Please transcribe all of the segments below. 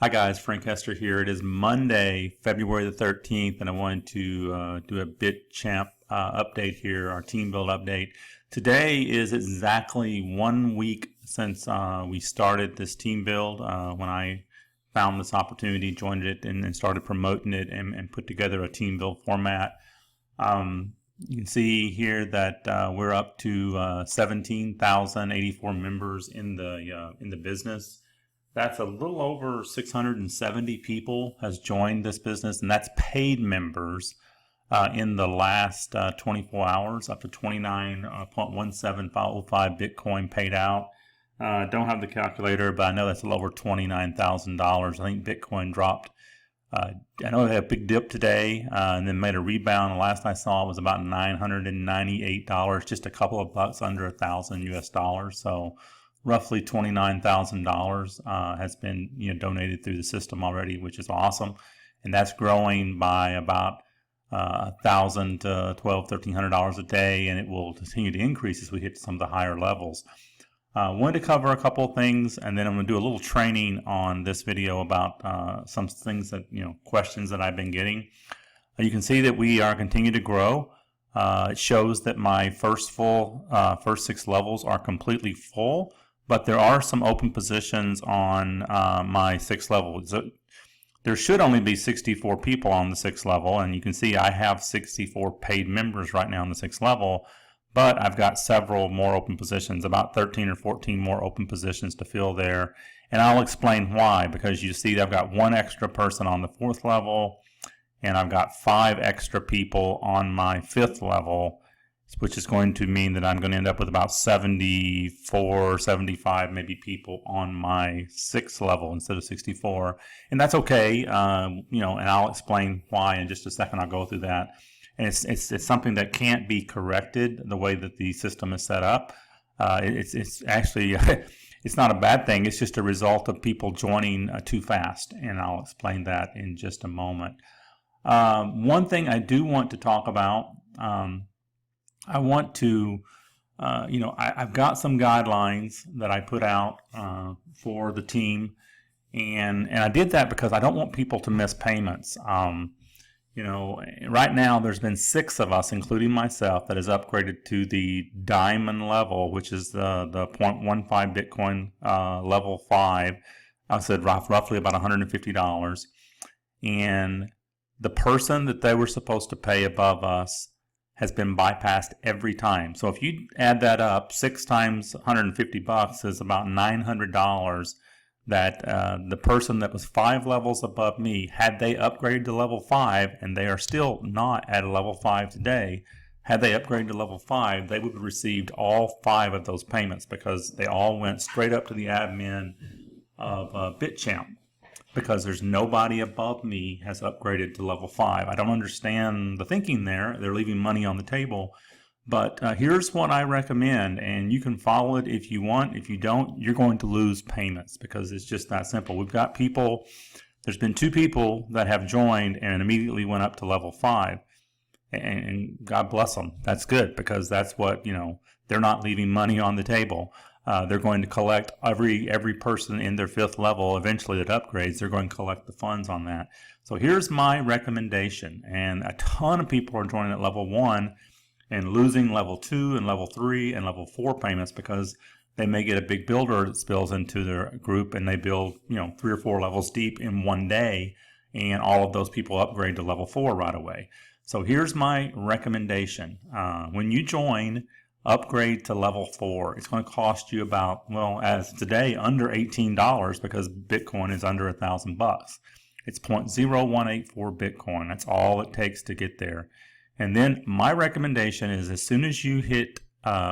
Hi guys, Frank Hester here. It is Monday, February the 13th, and I wanted to do a BTChamp update here, our team build update. Today is exactly 1 week since we started this team build, when I found this opportunity, joined it, and started promoting it and put together a team build format. You can see here that we're up to 17,084 members in the business. That's a little over 670 people has joined this business, and that's paid members in the last 24 hours, up to 29.17505 Bitcoin paid out. Don't have the calculator, but I know that's a little over $29,000. I think Bitcoin dropped. I know they had a big dip today and then made a rebound. The last I saw it was about $998, just a couple of bucks under $1,000 US. So roughly $29,000 has been donated through the system already, which is awesome, and that's growing by about $1,000 to $1,200, $1,300 a day, and it will continue to increase as we hit some of the higher levels. Wanted to cover a couple of things, and then I'm going to do a little training on this video about some things that questions that I've been getting. You can see that we are continuing to grow. It shows that my first 6 levels are completely full. But there are some open positions on my 6th level. There should only be 64 people on the 6th level, and you can see I have 64 paid members right now on the 6th level, but I've got several more open positions, about 13 or 14 more open positions to fill there. And I'll explain why, because you see I've got 1 extra person on the 4th level, and I've got 5 extra people on my 5th level, which is going to mean that I'm going to end up with about 74, 75 maybe people on my 6th level instead of 64. And that's okay, and I'll explain why in just a second. I'll go through that. And it's something that can't be corrected the way that the system is set up. It's actually, it's not a bad thing. It's just a result of people joining too fast, and I'll explain that in just a moment. One thing I do want to talk about, I want to, I've got some guidelines that I put out for the team, and I did that because I don't want people to miss payments. Right now there's been 6 of us, including myself, that has upgraded to the diamond level, which is the 0.15 Bitcoin level 5. I said roughly about $150, and the person that they were supposed to pay above us has been bypassed every time. So if you add that up, 6 times $150 is about $900 that the person that was 5 levels above me, had they upgraded to level 5, and they are still not at a level 5 today, had they upgraded to level 5, they would have received all 5 of those payments, because they all went straight up to the admin of BTChamp. Because there's nobody above me has upgraded to level 5. I don't understand the thinking there. They're leaving money on the table. But here's what I recommend, and you can follow it if you want. If you don't, you're going to lose payments, because it's just that simple. We've got people, there's been 2 people that have joined and immediately went up to level 5. And God bless them. That's good, because that's what, they're not leaving money on the table. They're going to collect every person in their 5th level eventually that upgrades. They're going to collect the funds on that. So here's my recommendation, and a ton of people are joining at level 1 and losing level 2 and level 3 and level 4 payments, because they may get a big builder that spills into their group, and they build 3 or 4 levels deep in 1 day, and all of those people upgrade to level 4 right away. So here's my recommendation. When you join, upgrade to level 4. It's going to cost you about, as today, under $18, because Bitcoin is under $1,000. It's 0.0184 Bitcoin. That's all it takes to get there. And then my recommendation is, as soon as you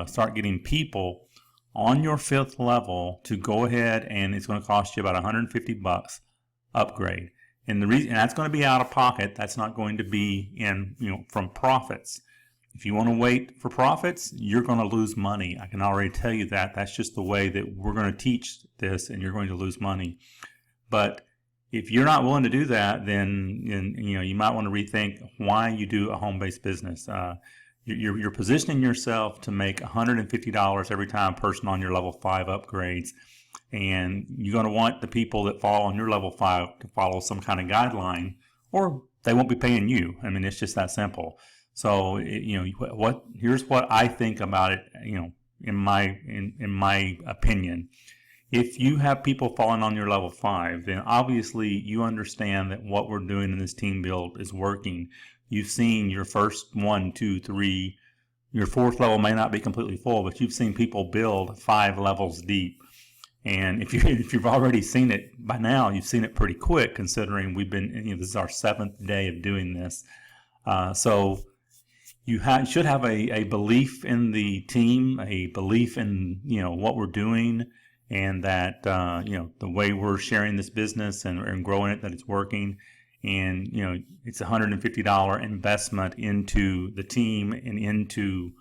start getting people on your 5th level, to go ahead, and it's going to cost you about $150, upgrade. And the reason, and that's going to be out of pocket. That's not going to be from profits. If you want to wait for profits, you're going to lose money. I can already tell you that. That's just the way that we're going to teach this, and you're going to lose money. But if you're not willing to do that, then you might want to rethink why you do a home-based business. You're positioning yourself to make $150 every time a person on your level 5 upgrades. And you're going to want the people that fall on your level 5 to follow some kind of guideline, or they won't be paying you. I mean, it's just that simple. So, here's what I think about it, in my opinion. If you have people falling on your level 5, then obviously you understand that what we're doing in this team build is working. You've seen your first 1, 2, 3, your 4th level may not be completely full, but you've seen people build 5 levels deep. And if you've already seen it by now, you've seen it pretty quick, considering we've been, this is our 7th day of doing this. So you should have a belief in the team, a belief in, what we're doing, and that, the way we're sharing this business and growing it, that it's working. And, it's a $150 investment into the team and into,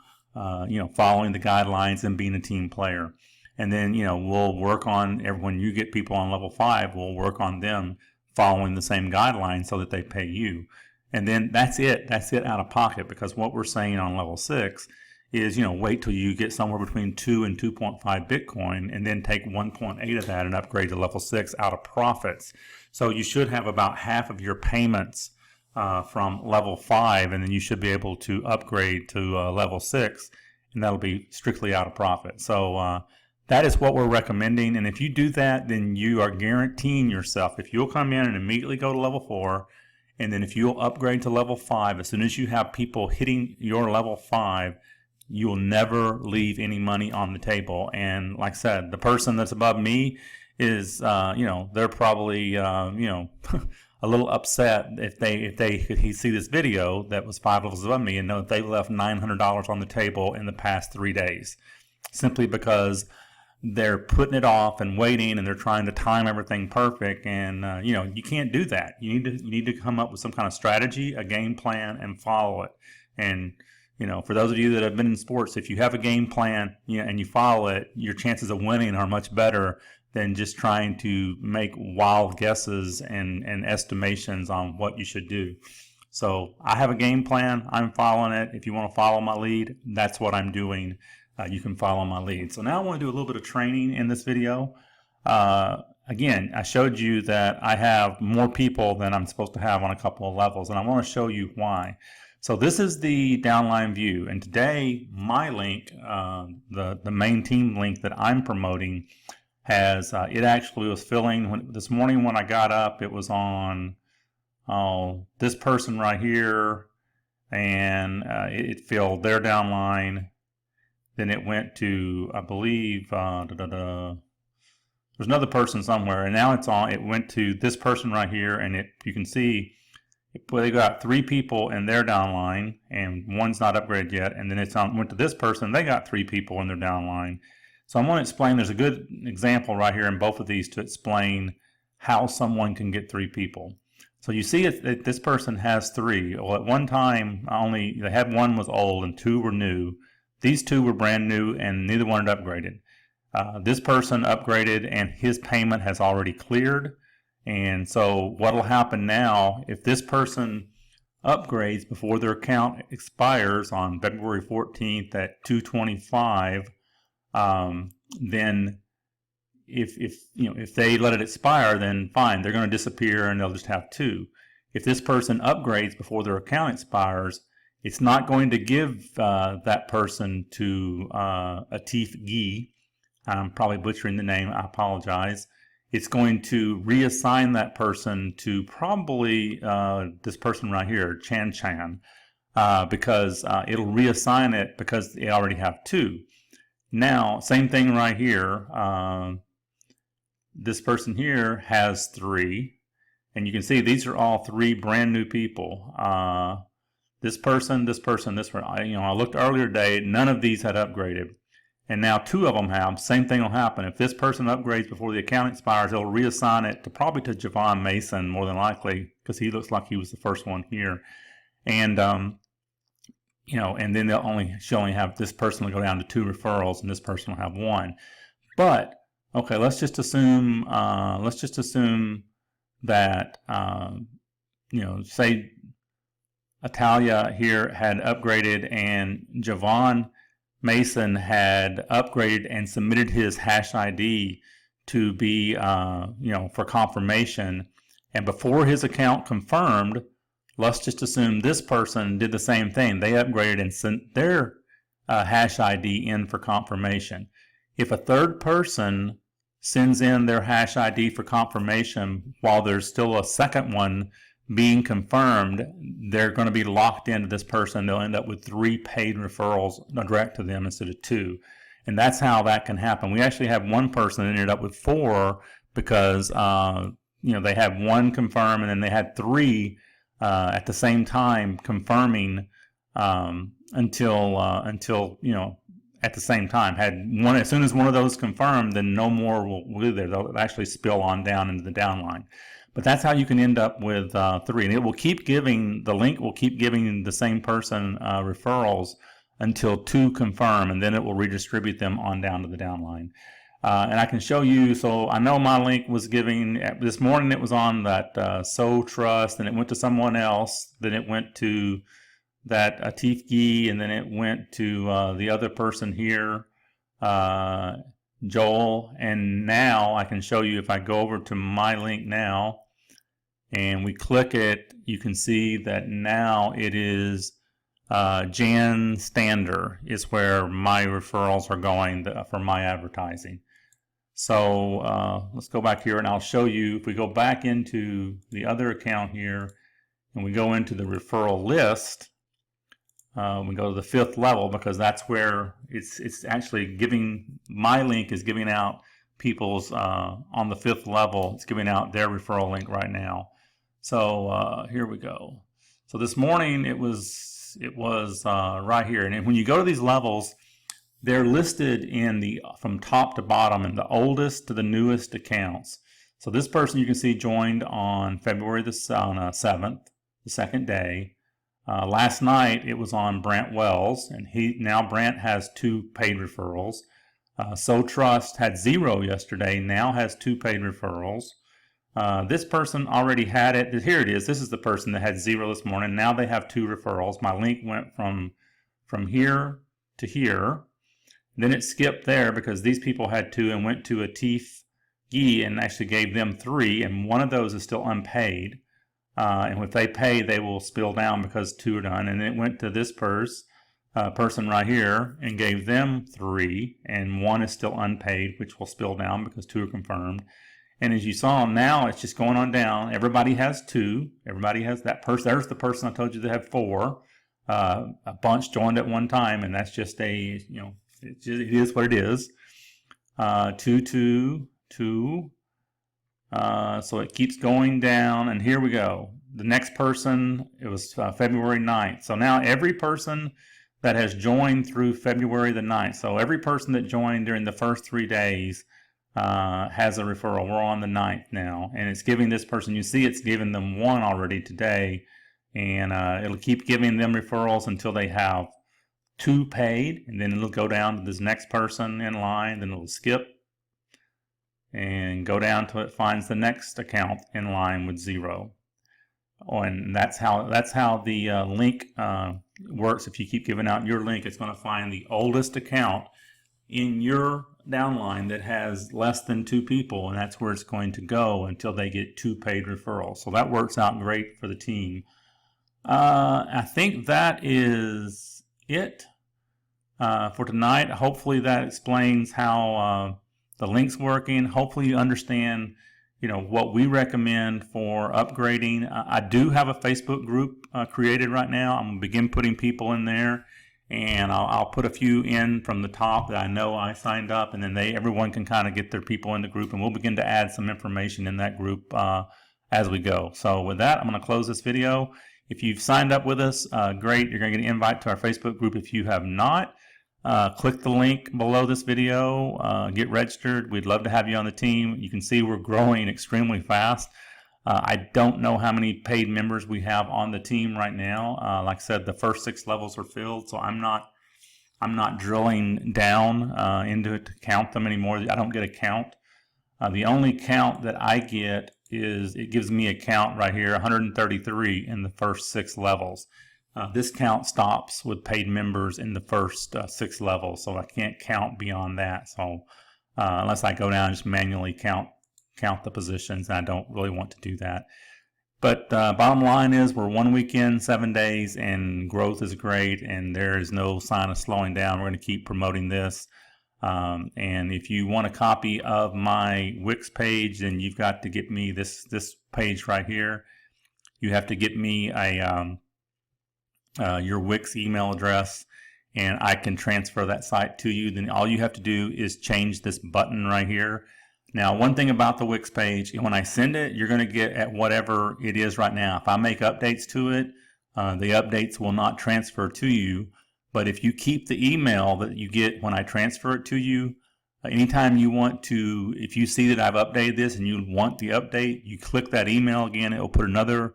following the guidelines and being a team player. And then, we'll work on, when you get people on level 5, we'll work on them following the same guidelines so that they pay you. And then that's it. That's it out of pocket, because what we're saying on level 6 is, wait till you get somewhere between 2 and 2.5 Bitcoin, and then take 1.8 of that and upgrade to level 6 out of profits. So you should have about half of your payments from level 5, and then you should be able to upgrade to level 6, and that'll be strictly out of profit. So that is what we're recommending. And if you do that, then you are guaranteeing yourself, if you'll come in and immediately go to level 4, and then if you'll upgrade to level 5, as soon as you have people hitting your level 5, you'll never leave any money on the table. And like I said, the person that's above me is, they're probably, a little upset if they could see this video that was 5 levels above me and know that they left $900 on the table in the past 3 days, simply because they're putting it off and waiting, and they're trying to time everything perfect. And you can't do that. You need to come up with some kind of strategy, a game plan, and follow it. And for those of you that have been in sports, if you have a game plan, and you follow it, your chances of winning are much better than just trying to make wild guesses and estimations on what you should do. So I have a game plan. I'm following it. If you want to follow my lead, that's what I'm doing. You can follow my lead. So now I want to do a little bit of training in this video. Again, I showed you that I have more people than I'm supposed to have on a couple of levels, and I want to show you why. So this is the downline view, and today my link, the main team link that I'm promoting, has it actually was filling this morning when I got up. It was on this person right here, and it filled their downline. Then it went to, I believe, there's another person somewhere, and now it went to this person right here, and you can see they got 3 people in their downline, and one's not upgraded yet, and then went to this person, they got 3 people in their downline. So I'm going to explain, there's a good example right here in both of these to explain how someone can get 3 people. So you see that this person has 3. Well, at one time, they had 1 was old and 2 were new. These 2 were brand new, and neither one had upgraded. This person upgraded, and his payment has already cleared. And so what will happen now, if this person upgrades before their account expires on February 14th at 2:25, then if they let it expire, then fine, they're going to disappear and they'll just have 2. If this person upgrades before their account expires, it's not going to give that person to Atif Gee. I'm probably butchering the name, I apologize. It's going to reassign that person to probably this person right here, Chan Chan, because it'll reassign it because they already have 2. Now, same thing right here. This person here has 3, and you can see these are all 3 brand new people. This person, this person, this one. I looked earlier today, none of these had upgraded. And now 2 of them have. Same thing will happen. If this person upgrades before the account expires, it'll reassign it to probably to Javon Mason, more than likely, because he looks like he was the first one here. And, and then she'll only have, this person will go down to 2 referrals, and this person will have 1. But, okay, let's just assume that, say Italia here had upgraded and Javon Mason had upgraded and submitted his hash ID to be, for confirmation. And before his account confirmed, let's just assume this person did the same thing. They upgraded and sent their hash ID in for confirmation. If a third person sends in their hash ID for confirmation while there's still a second one being confirmed, they're going to be locked into this person. They'll end up with 3 paid referrals direct to them instead of 2. And that's how that can happen. We actually have one person that ended up with 4 because they had 1 confirm and then they had 3 at the same time confirming until at the same time. Had one, as soon as one of those confirmed, then no more will be there. They'll actually spill on down into the downline. But that's how you can end up with 3, and it will keep giving, the link will keep giving the same person referrals until 2 confirm, and then it will redistribute them on down to the downline. And I can show you, so I know my link was giving, this morning it was on that So Trust, and it went to someone else, then it went to that Atif Gee, and then it went to the other person here, Joel. And now I can show you, if I go over to my link now and we click it, you can see that now it is Jan Stander is where my referrals are going for my advertising. So let's go back here and I'll show you, if we go back into the other account here and we go into the referral list, we go to the 5th level, because that's where it's actually giving, my link is giving out people's on the 5th level, it's giving out their referral link right now. So here we go. So this morning it was right here, and when you go to these levels, they're listed in the from top to bottom in the oldest to the newest accounts. So this person you can see joined on February the 7th, the 2nd day. Last night it was on Brant Wells, and Brant has 2 paid referrals. So Trust had 0 yesterday, now has 2 paid referrals. This person already had it. Here it is. This is the person that had 0 this morning. Now they have 2 referrals. My link went from here to here. Then it skipped there because these people had 2 and went to Atif Gee and actually gave them 3, and one of those is still unpaid. And if they pay, they will spill down because 2 are done. And it went to this person right here and gave them 3, and 1 is still unpaid, which will spill down because 2 are confirmed. And as you saw, now it's just going on down. Everybody has 2. Everybody has that person. There's the person I told you that had 4. A bunch joined at one time, and that's just it is what it is. 2, 2, 2. So it keeps going down, and here we go. The next person, it was February 9th. So now every person that has joined through February the 9th, so every person that joined during the first 3 days has a referral. We're on the 9th now, and it's giving this person, you see it's given them 1 already today, and it'll keep giving them referrals until they have 2 paid, and then it'll go down to this next person in line, then it'll skip and go down till it finds the next account in line with 0. Oh, and that's how the link works. If you keep giving out your link, it's going to find the oldest account in your downline that has less than 2 people, and that's where it's going to go until they get 2 paid referrals. So that works out great for the team. I think that is it for tonight. Hopefully that explains how the link's working. Hopefully you understand, what we recommend for upgrading. I do have a Facebook group created right now. I'm going to begin putting people in there, and I'll put a few in from the top that I know I signed up, and then everyone can kind of get their people in the group, and we'll begin to add some information in that group as we go. So with that, I'm going to close this video. If you've signed up with us, great. You're going to get an invite to our Facebook group. If you have not, click the link below this video, get registered. We'd love to have you on the team. You can see we're growing extremely fast. I don't know how many paid members we have on the team right now. Like I said, the first 6 levels are filled, so I'm not drilling down into it to count them anymore. I don't get a count. The only count that I get is it gives me a count right here, 133 in the first 6 levels. This count stops with paid members in the first 6 levels, so I can't count beyond that. So unless I go down and just manually count the positions, and I don't really want to do that. But bottom line is we're 1 week in, 7 days, and growth is great, and there is no sign of slowing down. We're going to keep promoting this. And if you want a copy of my Wix page, then you've got to get me this page right here. You have to get me your Wix email address, and I can transfer that site to you. Then all you have to do is change this button right here. Now, one thing about the Wix page, when I send it, you're going to get at whatever it is right now. If I make updates to it, the updates will not transfer to you. But if you keep the email that you get when I transfer it to you, anytime you want to, if you see that I've updated this and you want the update, you click that email again. It'll put another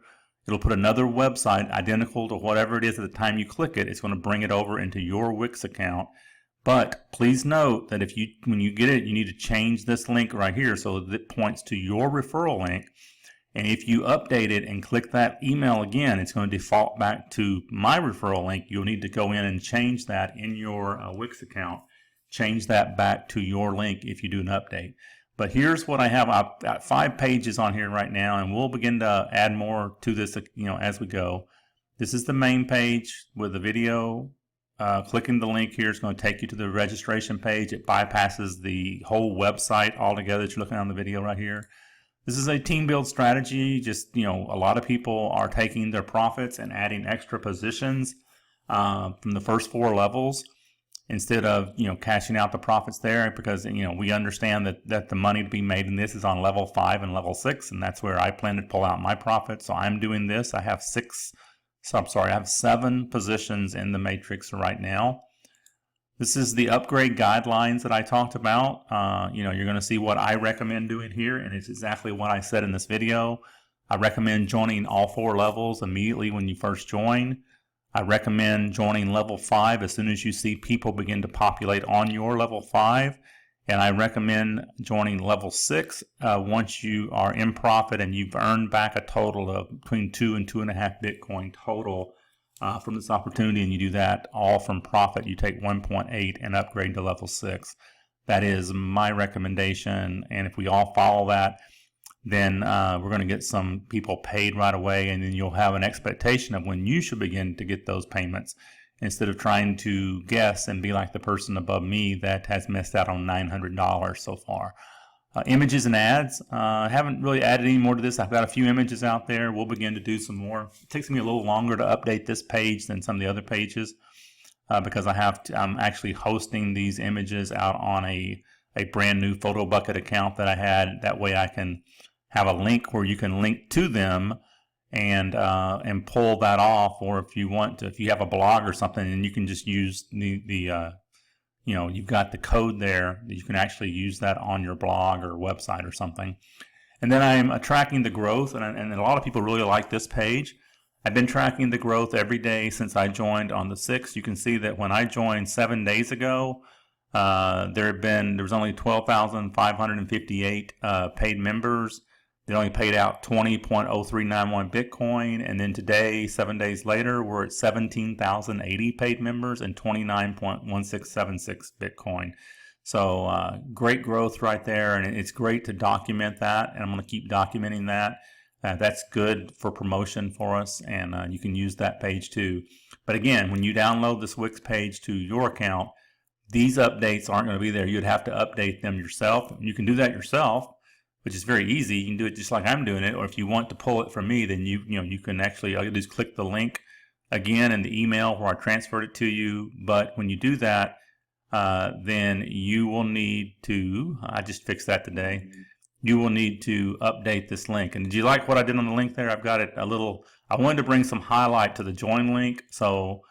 website identical to whatever it is at the time you click it. It's going to bring it over into your Wix account. But please note that when you get it, you need to change this link right here so that it points to your referral link. And if you update it and click that email again, it's going to default back to my referral link. You'll need to go in and change that in your Wix account. Change that back to your link if you do an update. But here's what I have. I've got 5 pages on here right now, and we'll begin to add more to this, as we go. This is the main page with the video. Clicking the link here is going to take you to the registration page. It bypasses the whole website altogether that you're looking at on the video right here. This is a team build strategy. Just, a lot of people are taking their profits and adding extra positions from the first 4 levels instead of, cashing out the profits there, because, we understand that the money to be made in this is on level 5 and level 6, and that's where I plan to pull out my profits. So I'm doing this. I have 7 positions in the matrix right now. This is the upgrade guidelines that I talked about. You're going to see what I recommend doing here, and it's exactly what I said in this video. I recommend joining all 4 levels immediately when you first join. I recommend joining level 5 as soon as you see people begin to populate on your level 5. And I recommend joining level 6 once you are in profit and you've earned back a total of between 2 and 2.5 Bitcoin total from this opportunity, and you do that all from profit. You take 1.8 and upgrade to level 6. That is my recommendation, and if we all follow that, then we're going to get some people paid right away, and then you'll have an expectation of when you should begin to get those payments, instead of trying to guess and be like the person above me that has missed out on $900 so far. Images and ads. I haven't really added any more to this. I've got a few images out there. We'll begin to do some more. It takes me a little longer to update this page than some of the other pages because I'm actually hosting these images out on a brand new Photo Bucket account that I had. That way I can have a link where you can link to them and pull that off, or if you want to, if you have a blog or something, and you can just use you've got the code there that you can actually use that on your blog or website or something. And then I'm tracking the growth, and a lot of people really like this page. I've been tracking the growth every day since I joined on the 6th. You can see that when I joined 7 days ago, there was only 12,558 paid members. They only paid out 20.0391 Bitcoin, and then today, 7 days later, we're at 17,080 paid members and 29.1676 Bitcoin. So great growth right there, and it's great to document that, and I'm going to keep documenting that. That's good for promotion for us, and you can use that page too. But again, when you download this Wix page to your account, these updates aren't going to be there. You'd have to update them yourself. You can do that yourself, which is very easy. You can do it just like I'm doing it, or if you want to pull it from me, then you can actually, all you do is click the link again in the email where I transferred it to you. But when you do that, then you will need to, I just fixed that today, you will need to update this link. And did you like what I did on the link there? I've got it a little, I wanted to bring some highlight to the join link, so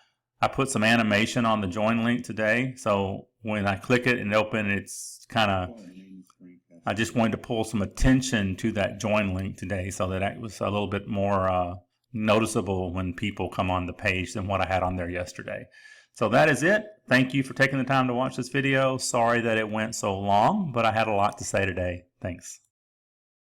I put some animation on the join link today. So when I click it and open, it's kind of, I just wanted to pull some attention to that join link today so that it was a little bit more noticeable when people come on the page than what I had on there yesterday. So that is it. Thank you for taking the time to watch this video. Sorry that it went so long, but I had a lot to say today. Thanks.